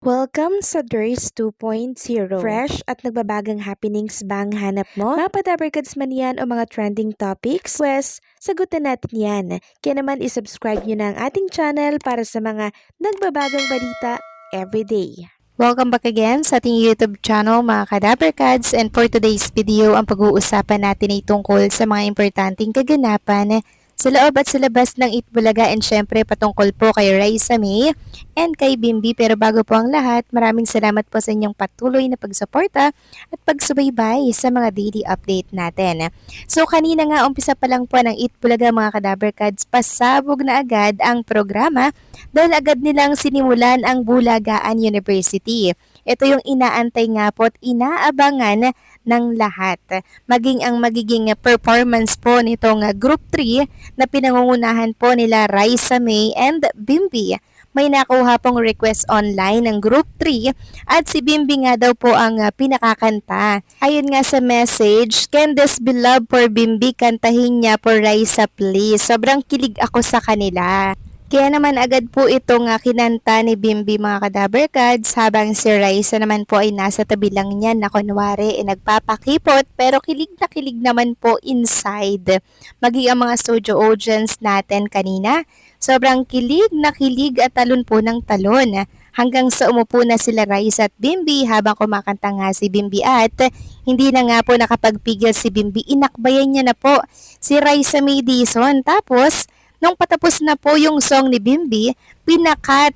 Welcome sa DRS 2.0. Fresh at nagbabagang happenings ba ang hanap mo? Mga padabarkads man yan o mga trending topics? Pwes, sagutin natin yan. Kaya naman isubscribe nyo na ang ating channel para sa mga nagbabagang balita everyday. Welcome back again sa ating YouTube channel mga Kadabarkads, and for today's video ang pag-uusapan natin ay tungkol sa mga importanteng kaganapan sa loob at sa labas ng Itbulaga, and syempre patungkol po kay Raisa May and kay Bimby. Pero bago po ang lahat, maraming salamat po sa inyong patuloy na pagsuporta at pagsubaybay sa mga daily update natin. So kanina nga umpisa pa lang po ng Itbulaga mga Kadabarkads, pasabog na agad ang programa dahil agad nilang sinimulan ang Bulagaan University. Ito yung inaantay nga po at inaabangan ng lahat. Maging ang magiging performance po nitong Group 3 na pinangungunahan po nila Raisa May and Bimby. May nakuha pong request online ng Group 3 at si Bimby nga daw po ang pinakakanta. Ayun nga sa message, "Can this be love for Bimby? Kantahin niya for Raisa please." Sobrang kilig ako sa kanila. Kaya naman agad po itong kinanta ni Bimby mga Kadabarkads, habang si Raisa naman po ay nasa tabi lang niya na kunwari nagpapakipot, pero kilig na kilig naman po inside. Maging ang mga studio audience natin kanina, sobrang kilig na kilig at talon po ng talon. Hanggang sa umupo na sila Raisa at Bimby habang kumakanta nga si Bimby, at hindi na nga po nakapagpigil si Bimby. Inakbayan niya na po si Raisa May Dizon. Tapos nung patapos na po yung song ni Bimby, pinakat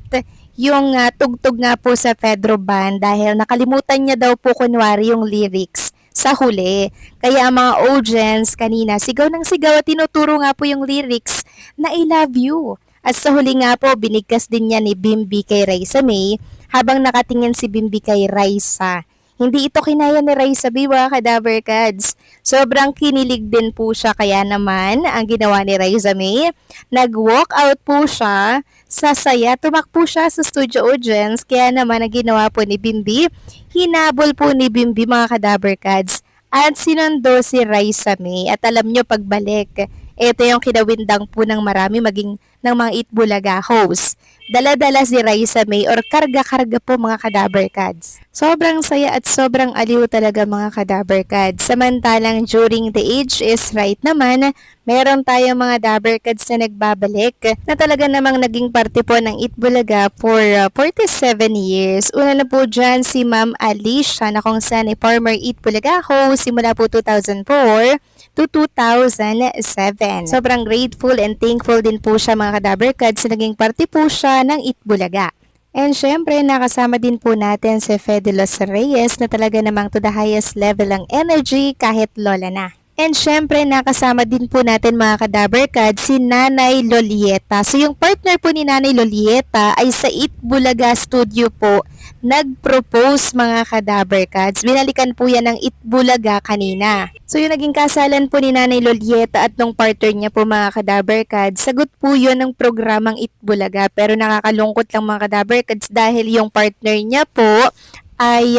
yung tugtog nga po sa Pedro Band dahil nakalimutan niya daw po kunwari yung lyrics sa huli. Kaya ang mga audience kanina sigaw ng sigaw at tinuturo nga po yung lyrics na "I love you." At sa huli nga po, binigkas din niya ni Bimby kay Raisa May habang nakatingin si Bimby kay Raisa. Hindi ito kinaya ni Raisa May mga Kadabarkads. Sobrang kinilig din po siya, kaya naman ang ginawa ni Raisa May, nag-walk out po siya sa saya, tumakbo siya sa studio audience. Kaya naman ang ginawa po ni Bimby, hinabol po ni Bimby mga Kadabarkads at sinundo si Raisa May. At alam nyo, pagbalik, ito yung kinawindang po ng marami, maging ng mga Itbulaga host. Dala-dala si Raisa May or karga-karga po mga Kadabarkads. Sobrang saya at sobrang aliw talaga mga Kadabarkads. Samantalang during the age is right naman, meron tayong mga Dabarkads na nagbabalik na talaga namang naging parte po ng Itbulaga for 47 years. Una na po dyan si Ma'am Alicia na kung saan ay former Itbulaga host simula po 2004 to 2007. Sobrang grateful and thankful din po siya mga Kadabarkads na naging parte po siya ng Itbulaga. And syempre, nakasama din po natin si Fedelos Reyes na talaga namang to the highest level ang energy kahit lola na. And syempre, nakasama din po natin mga Kadabarkads si Nanay Lolieta. So yung partner po ni Nanay Lolieta ay sa Itbulaga Studio po nag-propose mga Kadabarkads. Binalikan po yan ng Itbulaga kanina. So yung naging kasalan po ni Nanay Lolieta at nung partner niya po mga Kadabarkads, sagot po yun ng programang Itbulaga. Pero nakakalungkot lang mga Kadabarkads dahil yung partner niya po ay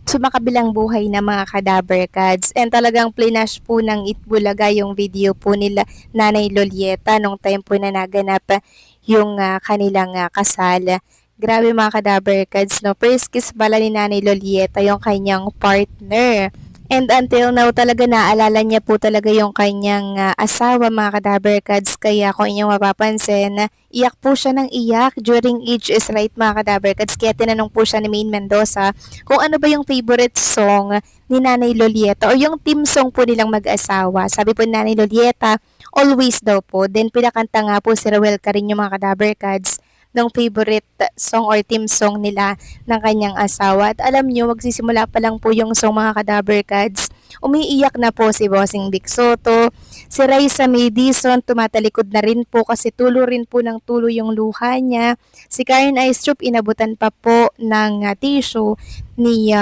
sumakabilang buhay na mga Kadabarkads. And talagang plinash po ng Itbulaga yung video po nila Nanay Lolieta nung time po na naganap yung kanilang kasal. Grabe mga Kadabarkads, no? First kiss pala ni Nanay Lolieta yung kanyang partner. And until now talaga naalala niya po talaga yung kanyang asawa mga Kadabarkads. Kaya kung inyong mapapansin, iyak po siya ng iyak during Age is Right mga Kadabarkads. Kaya tinanong po siya ni Maine Mendoza kung ano ba yung favorite song ni Nanay Lolieta or yung team song po nilang mag-asawa. Sabi po ni Nanay Lolieta, Always daw po. Then pinakanta nga po si Ruel Carino mga Kadabarkads ng favorite song or team song nila ng kanyang asawa. At alam nyo, magsisimula pa lang po yung song mga Kadabarkads, umiiyak na po si Bossing Vic Soto. Si Raisa May Dizon, tumatalikod na rin po kasi tulo rin po ng tulo yung luha niya. Si Karen Aistrup, inabutan pa po ng tissue ni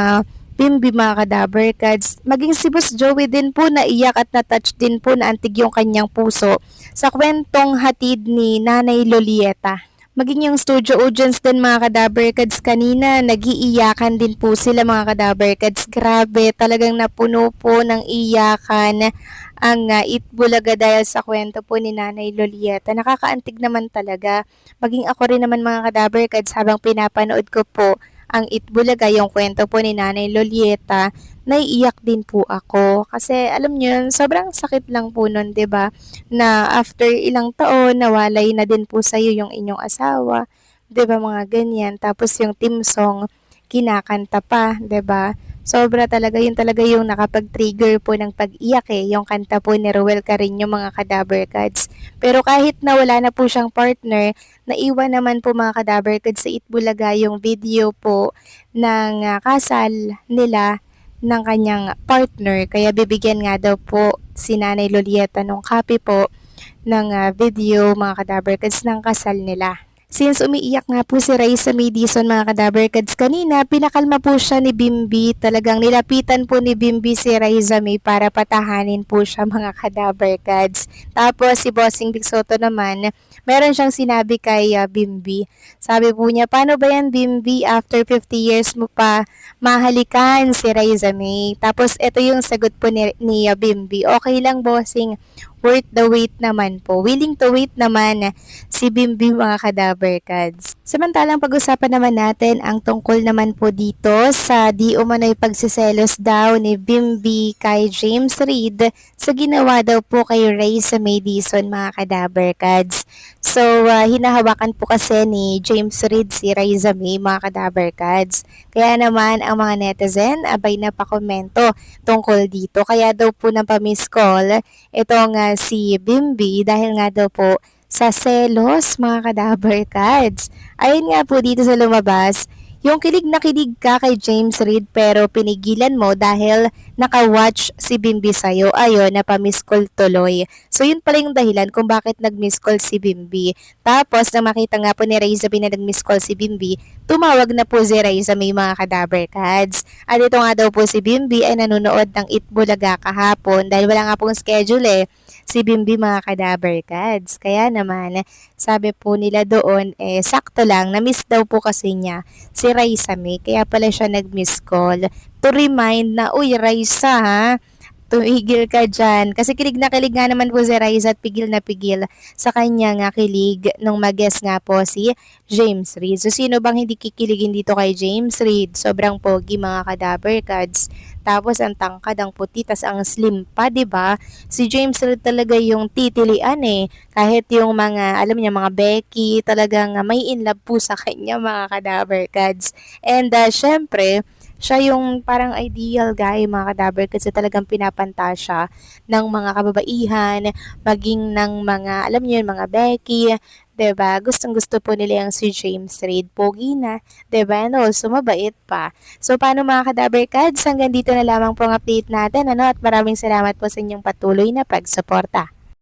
Bimby mga Kadabarkads. Maging si Boss Joey din po naiyak at na-touch din po na antig yung kanyang puso sa kwentong hatid ni Nanay Lolieta. Maging yung studio audience din mga Kadabarkads kanina, nagiiyakan din po sila mga Kadabarkads. Grabe, talagang napuno po ng iyakan ang Itbulaga dahil sa kwento po ni Nanay Lolieta. Nakakaantig naman talaga. Maging ako rin naman mga kadaber kads habang pinapanood ko po ang Itbulaga, yung kwento po ni Nanay Lolieta, naiiyak din po ako. Kasi alam niyo yun, sobrang sakit lang po nun, 'di ba? Na after ilang taon, nawalay na din po sa'yo yung inyong asawa. 'Di ba mga ganyan. Tapos yung team song, kinakanta pa, 'di ba? Sobra talaga, yun talaga yung nakapag-trigger po ng pag-iyak yung kanta po ni Ruel Carino mga Kadaber Cats. Pero kahit na wala na po siyang partner, naiwan naman po mga Kadaber Cats sa Itbulaga yung video po ng kasal nila ng kanyang partner. Kaya bibigyan nga daw po si Nanay Lolieta nung copy po ng video mga Kadaber Cats ng kasal nila. Since umiiyak nga po si Raisa Madison mga kadaber kads kanina, pinakalma po siya ni Bimbi. Talagang nilapitan po ni Bimbi si Raisa May para patahanin po siya mga kadaber kads. Tapos si Bossing Big Soto naman, meron siyang sinabi kay Bimbi. Sabi po niya, paano ba yan Bimbi? After 50 years mo pa mahalikan si Raisa May. Tapos ito yung sagot po ni Bimbi. Okay lang Bossing, worth the wait naman po. Willing to wait naman si Bimbi mga kadaber kads. Samantalang pag-usapan naman natin ang tungkol naman po dito sa di umano'y pagsiselos daw ni Bimbi kay James Reid sa ginawa daw po kay Raisa Madison mga kadaber kads. So, hinahawakan po kasi ni James Reid si Raisa May mga kadaber kads. Kaya naman ang mga netizen abay napakomento tungkol dito. Kaya daw po napamiss call itong si Bimbi dahil nga daw po sa selos mga kadaber cards. Ayun nga po dito sa lumabas, yung kilig na kilig ka kay James Reid pero pinigilan mo dahil naka-watch si Bimbi sa'yo. Ayun, napamiss call tuloy. So yun pala yung dahilan kung bakit nag-miss call si Bimbi. Tapos na makita nga po ni Raisa May na nag-miss call si Bimbi, tumawag na po si Raisa May mga kadaber cards. At ito nga daw po si Bimbi ay nanonood ng Itbulaga kahapon dahil wala nga pong schedule si Bimbi mga kadaber kads. Kaya naman, sabi po nila doon, sakto lang, na-miss daw po kasi niya si Raisa May. Kaya pala siya nag-miss call to remind na, uy Raisa ha, tumigil ka dyan. Kasi kilig na kilig nga naman po si Raisa at pigil na pigil sa kanya nga kilig nung mag-guest nga po si James Reid. So sino bang hindi kikiligin dito kay James Reid? Sobrang pogi mga kadaber kads. Tapos ang tangkad, ang puti, tas ang slim pa, 'di ba? Si James Reid talaga yung titilian Kahit yung mga, alam niya, mga Becky, talagang may in love po sa kanya mga kadaber kads. And syempre, siya yung parang ideal guy mga kadaber kasi talagang pinapantasya ng mga kababaihan, maging ng mga, alam niyo yun, mga Becky, 'di ba? Gustong-gusto po nila yung si James Reid. Pogi na, 'di ba? And also mabait pa. So paano mga kadaber kads? Hanggang dito na lamang po ang update natin, at maraming salamat po sa inyong patuloy na pagsuporta.